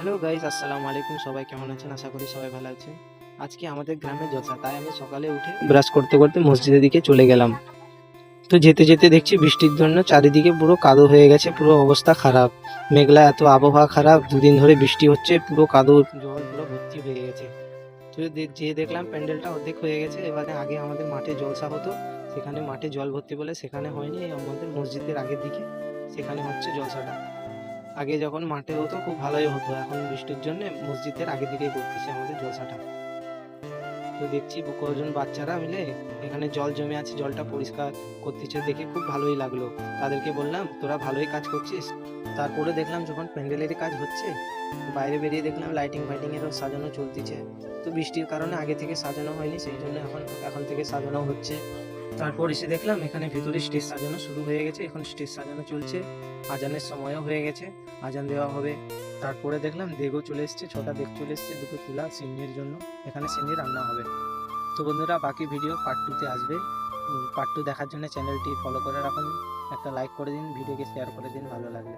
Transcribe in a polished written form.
Hello guys, আসসালামু আলাইকুম। সবাই কেমন আছেন? আশা করি সবাই ভালো আছেন। আজকে আমাদের গ্রামে জলসা, তাই আমি সকালে উঠে ব্রাশ করতে করতে মসজিদের দিকে চলে গেলাম। তো যেতে যেতে দেখছি বৃষ্টির জন্য চারিদিকে পুরো কাদো হয়ে গেছে, পুরো অবস্থা খারাপ। মেঘলা, এত আবহাওয়া খারাপ, দুদিন ধরে বৃষ্টি হচ্ছে, পুরো কাদো জল পুরো ভর্তি হয়ে গেছে। তো যেয়ে দেখলাম প্যান্ডেলটা অর্ধেক হয়ে গেছে। এবারে আগে আমাদের মাঠে জলসা হতো, সেখানে মাঠে জল ভর্তি বলে সেখানে হয়নি। আমাদের মসজিদের আগের দিকে সেখানে হচ্ছে জলসাটা। আগে যখন মাঠে হতো খুব ভালোই হতো, এখন বৃষ্টির জন্য মসজিদের আগে দিকেই করতেছে আমাদের জলসাটা। তো দেখছি কজন বাচ্চারা মিলে এখানে জল জমে আছে, জলটা পরিষ্কার করতেছে, দেখে খুব ভালোই লাগলো। তাদেরকে বললাম তোরা ভালোই কাজ করছিস। তারপরে দেখলাম যখন প্যান্ডেলের কাজ হচ্ছে, বাইরে বেরিয়ে দেখলাম লাইটিং ফাইটিং এরও সাজানো চলতেছে। তো বৃষ্টির কারণে আগে থেকে সাজানো হয়নি, সেই জন্য এখন এখন থেকে সাজানো হচ্ছে। তারপর এসে দেখলাম এখানে ভেতরে স্টেজ সাজানো শুরু হয়ে গেছে, এখন স্টেজ সাজানো চলছে। আজানের সময়ও হয়ে গেছে, আজান দেওয়া হবে। তারপরে দেখলাম দেগও চলে এসছে, 6টা দেগ চলে এসছে, দুটো চুলা সিন্নির জন্য। এখানে সিন্নি রান্না হবে। তো বন্ধুরা, বাকি ভিডিও পার্ট 2-তে আসবে। পার্ট 2 দেখার জন্য চ্যানেলটি ফলো করে রাখুন, একটা লাইক করে দিন, ভিডিওকে শেয়ার করে দিন ভালো লাগলে।